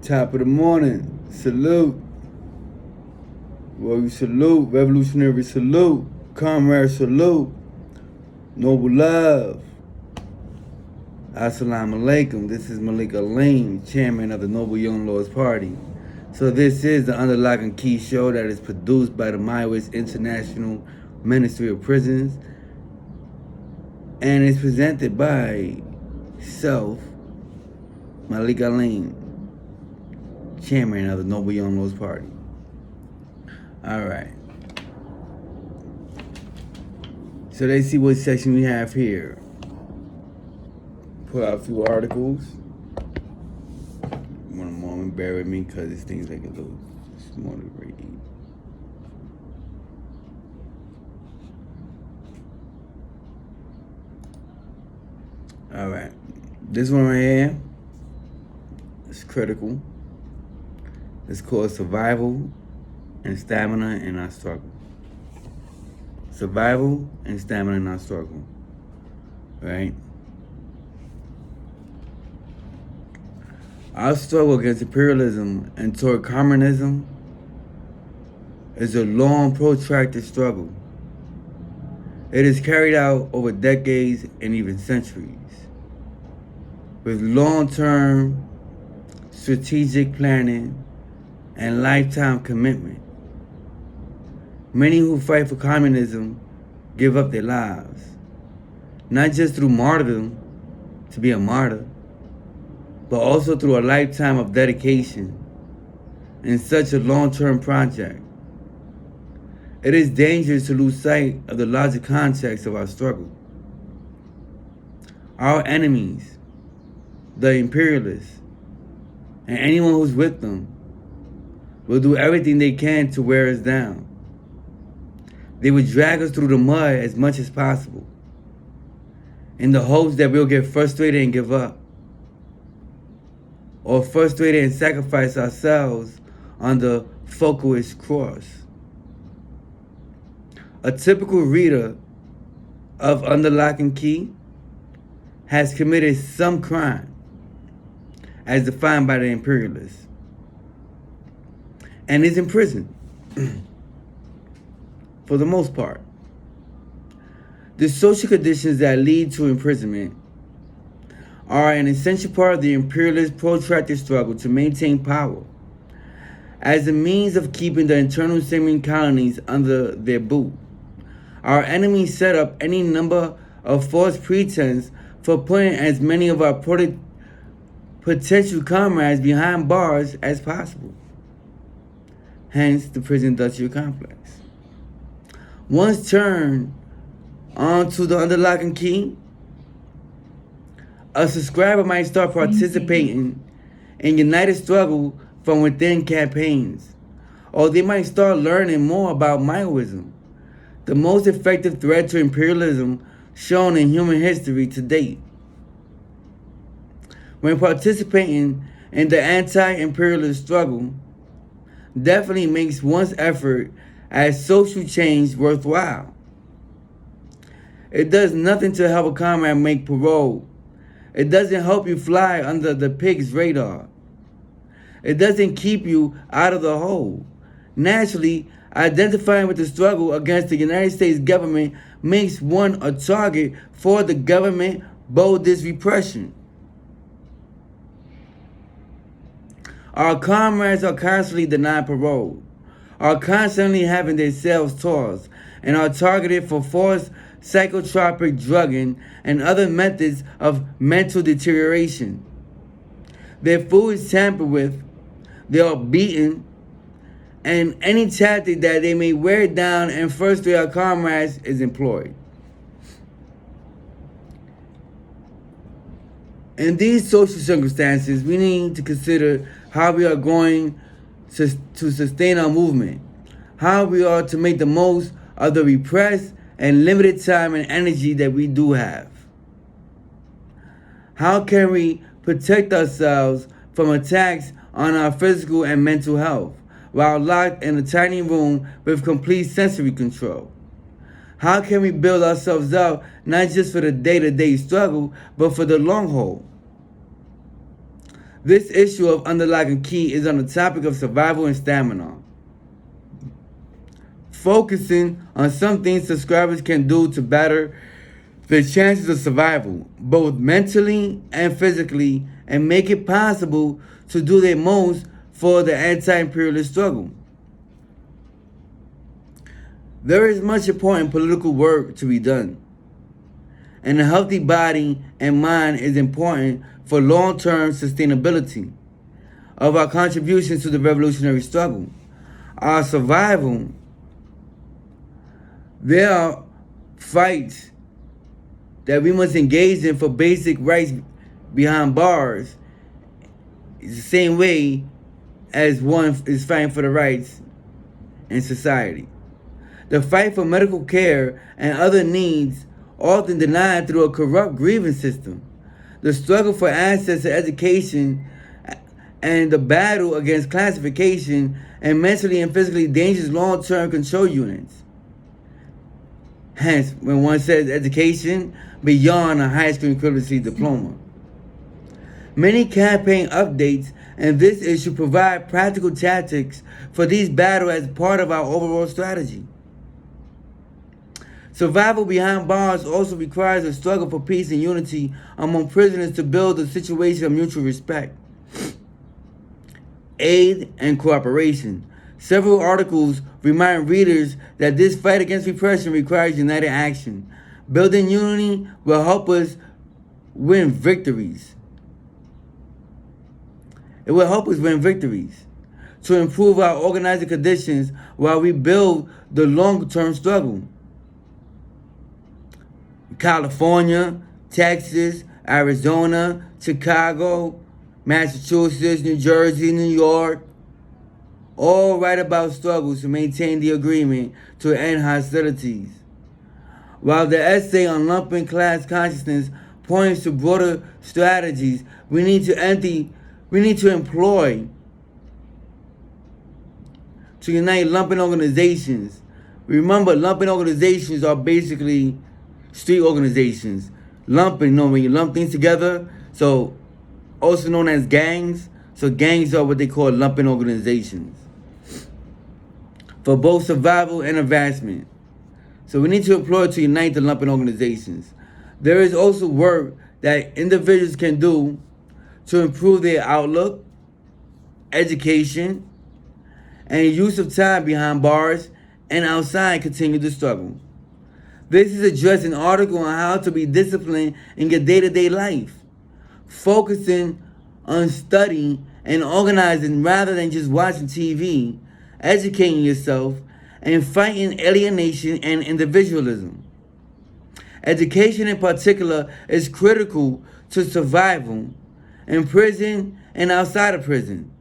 Top of the morning. Salute. Warrior salute. Revolutionary salute. Comrade salute. Noble love. Assalamu alaikum. This is Malik Aleem, chairman of the Noble Young Lords Party. So this is the Under Lock and Key show that is produced by the Maiwis International Ministry of Prisons and is presented by self, Malik Aleem, chairman of the Noble Young Lords Party. All right. So let's see what section we have here. Put out a few articles. One moment, bear with me because this thing's like a little small to read. All right. This one right here is critical. It's called Survival and Stamina in Our Struggle. Survival and Stamina in Our Struggle. Right? Our struggle against imperialism and toward communism is a long, protracted struggle. It is carried out over decades and even centuries, with long-term strategic planning and lifetime commitment. Many who fight for communism give up their lives, not just through martyrdom, to be a martyr, but also through a lifetime of dedication in such a long-term project. It is dangerous to lose sight of the larger context of our struggle. Our enemies, the imperialists, and anyone who's with them, will do everything they can to wear us down. They will drag us through the mud as much as possible, in the hopes that we'll get frustrated and give up, or frustrated and sacrifice ourselves on the Foucault's cross. A typical reader of Under Lock and Key has committed some crime as defined by the imperialists and is in prison for the most part. The social conditions that lead to imprisonment are an essential part of the imperialist protracted struggle to maintain power as a means of keeping the internal simmering colonies under their boot. Our enemies set up any number of false pretense for putting as many of our potential comrades behind bars as possible. Hence the prison industrial complex. Once turned onto the Under Lock and Key, a subscriber might start participating in united struggle from within campaigns, or they might start learning more about Maoism, the most effective threat to imperialism shown in human history to date. When participating in the anti-imperialist struggle definitely makes one's effort at social change worthwhile. It does nothing to help a comrade make parole. It doesn't help you fly under the pig's radar. It doesn't keep you out of the hole. Naturally, identifying with the struggle against the United States government makes one a target for the government boldest repression. Our comrades are constantly denied parole, are constantly having their cells tossed, and are targeted for forced psychotropic drugging and other methods of mental deterioration. Their food is tampered with, they are beaten, and any tactic that they may wear down and frustrate our comrades is employed. In these social circumstances, we need to consider how we are going to sustain our movement, how we are to make the most of the repressed and limited time and energy that we do have. How can we protect ourselves from attacks on our physical and mental health while locked in a tiny room with complete sensory control? How can we build ourselves up not just for the day-to-day struggle, but for the long haul? This issue of underlying key is on the topic of survival and stamina, focusing on some things subscribers can do to better their chances of survival, both mentally and physically, and make it possible to do their most for the anti-imperialist struggle. There is much important political work to be done, and a healthy body and mind is important for long-term sustainability of our contributions to the revolutionary struggle. Our survival, there are fights that we must engage in for basic rights behind bars. It's the same way as one is fighting for the rights in society. The fight for medical care and other needs often denied through a corrupt grievance system. The struggle for access to education and the battle against classification and mentally and physically dangerous long-term control units. Hence, when one says education beyond a high school equivalency diploma. Many campaign updates and this issue provide practical tactics for these battles as part of our overall strategy. Survival behind bars also requires a struggle for peace and unity among prisoners to build a situation of mutual respect, aid, and cooperation. Several articles remind readers that this fight against repression requires united action. Building unity will help us win victories. It will help us win victories to improve our organizing conditions while we build the long-term struggle. California, Texas, Arizona, Chicago, Massachusetts, New Jersey, New York, all write about struggles to maintain the agreement to end hostilities. While the essay on lumping class consciousness points to broader strategies we need to employ to unite lumping organizations. Remember, lumping organizations are basically street organizations. Lumping, when you lump things together, so also known as gangs. So gangs are what they call lumping organizations for both survival and advancement. So we need to employ to unite the lumping organizations. There is also work that individuals can do to improve their outlook, education, and use of time behind bars and outside continue the struggle. This is addressed in an article on how to be disciplined in your day-to-day life, focusing on studying and organizing rather than just watching TV, educating yourself, and fighting alienation and individualism. Education in particular is critical to survival in prison and outside of prison.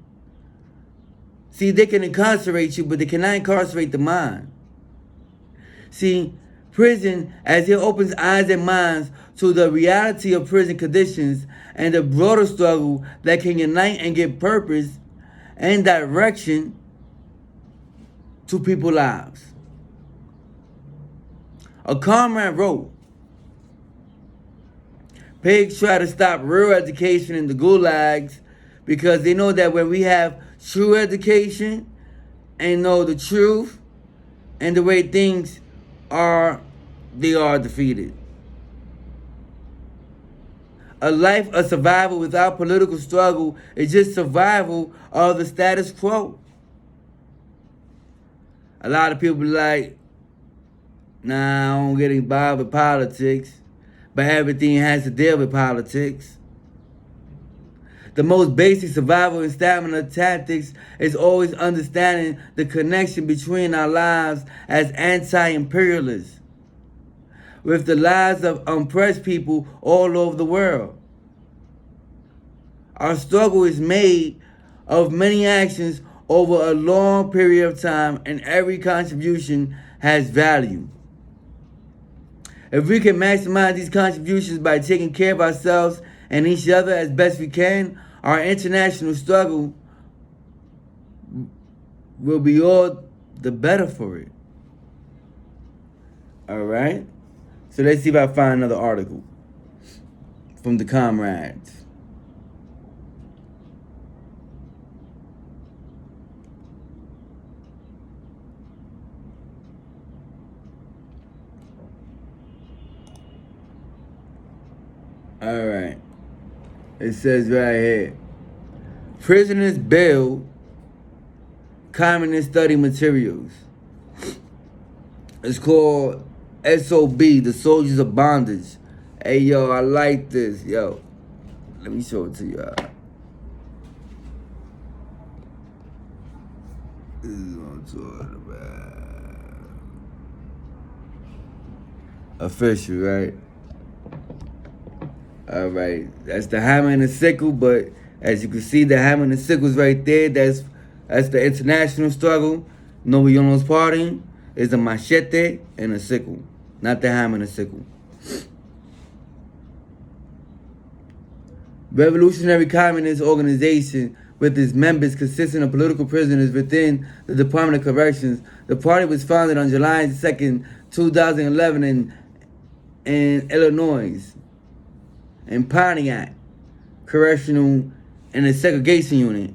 See, they can incarcerate you, but they cannot incarcerate the mind. See, prison, as it opens eyes and minds to the reality of prison conditions and the broader struggle that can unite and give purpose and direction to people's lives. A comrade wrote, pigs try to stop real education in the gulags because they know that when we have true education and know the truth and the way things are, they are defeated. A life of survival without political struggle is just survival of the status quo. A lot of people like, nah, I don't get involved with politics, but everything has to deal with politics. The most basic survival and stamina tactics is always understanding the connection between our lives as anti-imperialists with the lives of oppressed people all over the world. Our struggle is made of many actions over a long period of time, and every contribution has value. If we can maximize these contributions by taking care of ourselves and each other as best we can, our international struggle will be all the better for it. All right? So let's see if I find another article from the comrades. Alright. It says right here. Prisoners build communist study materials. It's called SOB, the Soldiers of Bondage. Hey, yo, I like this. Yo, let me show it to y'all. This is what I'm talking about. Official, right? Alright, that's the hammer and the sickle, but as you can see, the hammer and the sickle's right there. That's the international struggle. Noviono's party is a machete and a sickle, not the hammer and the sickle. Revolutionary Communist Organization, with its members consisting of political prisoners within the Department of Corrections. The party was founded on July 2nd, 2011 in Illinois, in Pontiac Correctional and a segregation unit.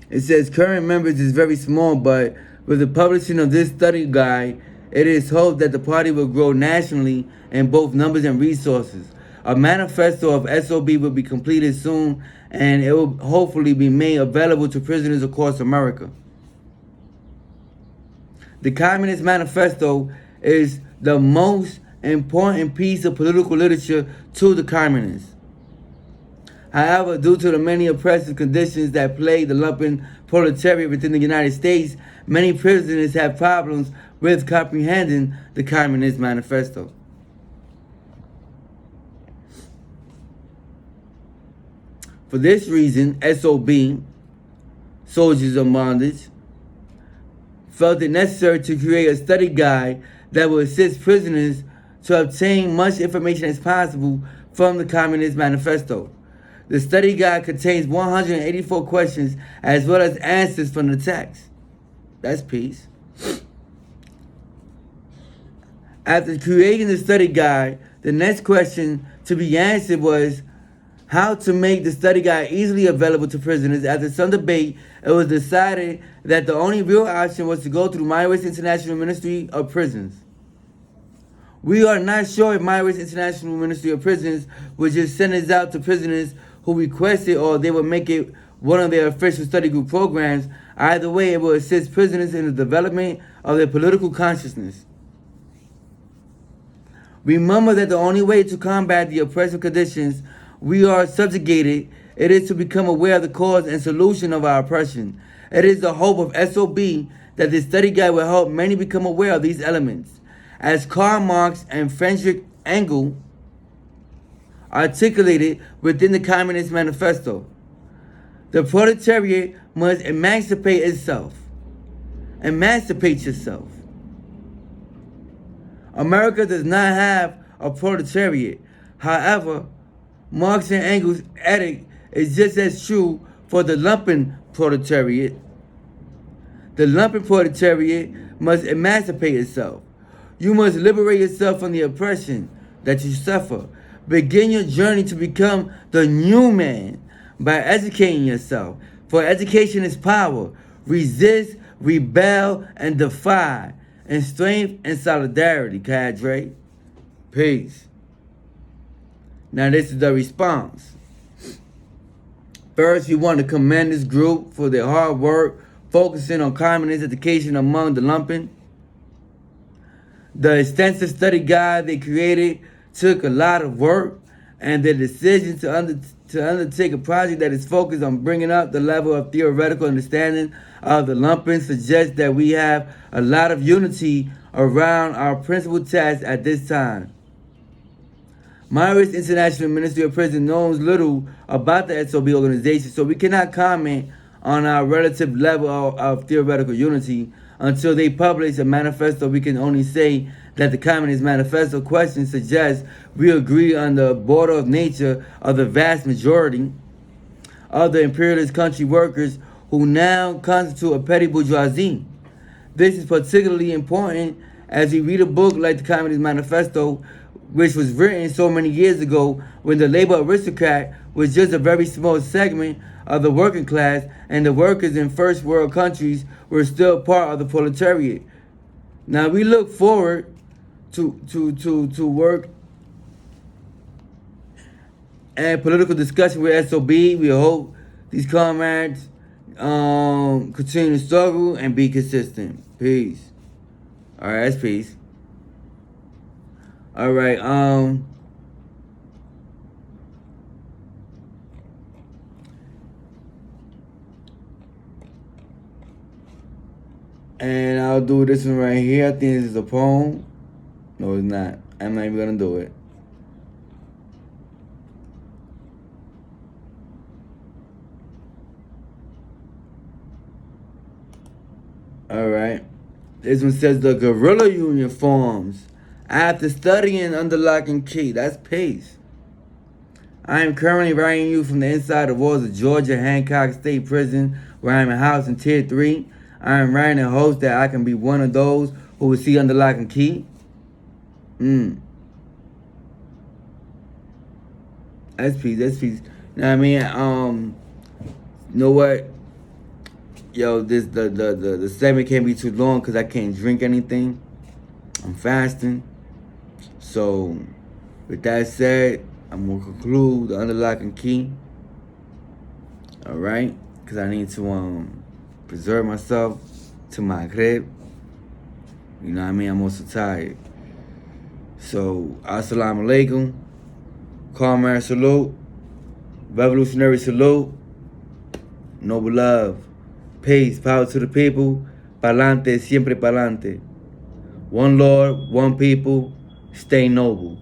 It says current members is very small, but with the publishing of this study guide, it is hoped that the party will grow nationally in both numbers and resources. A manifesto of SOB will be completed soon, and it will hopefully be made available to prisoners across America. The Communist Manifesto is the most important piece of political literature to the communists. However, due to the many oppressive conditions that plague the lumpen proletariat within the United States, many prisoners have problems with comprehending the Communist Manifesto. For this reason, SOB, Soldiers of Bondage, felt it necessary to create a study guide that will assist prisoners to obtain much information as possible from the Communist Manifesto. The study guide contains 184 questions as well as answers from the text. That's peace. After creating the study guide, the next question to be answered was how to make the study guide easily available to prisoners. After some debate, it was decided that the only real option was to go through Myris International Ministry of Prisons. We are not sure if Myris International Ministry of Prisons would just send us out to prisoners who request it, or they will make it one of their official study group programs. Either way, it will assist prisoners in the development of their political consciousness. Remember that the only way to combat the oppressive conditions we are subjugated, it is to become aware of the cause and solution of our oppression. It is the hope of SOB that this study guide will help many become aware of these elements. As Karl Marx and Friedrich Engels articulated within the Communist Manifesto, the proletariat must emancipate itself. Emancipate yourself. America does not have a proletariat. However, Marx and Engels' ethic is just as true for the lumpen proletariat. The lumpen proletariat must emancipate itself. You must liberate yourself from the oppression that you suffer. Begin your journey to become the new man by educating yourself. For education is power. Resist, rebel, and defy. In strength and solidarity, cadre. Peace. Now this is the response. First, we want to commend this group for their hard work, focusing on communist education among the lumpen. The extensive study guide they created took a lot of work, and their decision to undertake a project that is focused on bringing up the level of theoretical understanding of the lumpen suggests that we have a lot of unity around our principal task at this time. Myris International Ministry of Prison knows little about the SOB organization, so we cannot comment on our relative level of theoretical unity. Until they publish a manifesto, we can only say that the Communist Manifesto question suggests we agree on the border of nature of the vast majority of the imperialist country workers who now constitute a petty bourgeoisie. This is particularly important as we read a book like the Communist Manifesto, which was written so many years ago when the labor aristocrat was just a very small segment of the working class, and the workers in first world countries were still part of the proletariat. Now we look forward to work and political discussion with SOB. We hope these comrades continue to struggle and be consistent. Peace. All right, that's peace. All right, and I'll do this one right here. I think this is a poem. No, it's not. I'm not even gonna do it. All right. This one says the guerrilla union forms after studying under lock and key. That's peace. I am currently writing you from the inside the walls of Georgia Hancock State Prison, where I am housed in Tier 3. I am writing in hopes that I can be one of those who will see under lock and key. That's peace. That's peace. You know what I mean? You know what? Yo, this the segment can't be too long because I can't drink anything. I'm fasting. So, with that said, I'm gonna conclude the under lock and key. All right, because I need to preserve myself to my crib. You know what I mean? I'm also tired. So, assalamu alaikum. Comrade salute. Revolutionary salute. Noble love. Peace. Power to the people. Pa'lante, siempre pa'lante. One Lord, one people. Stay noble.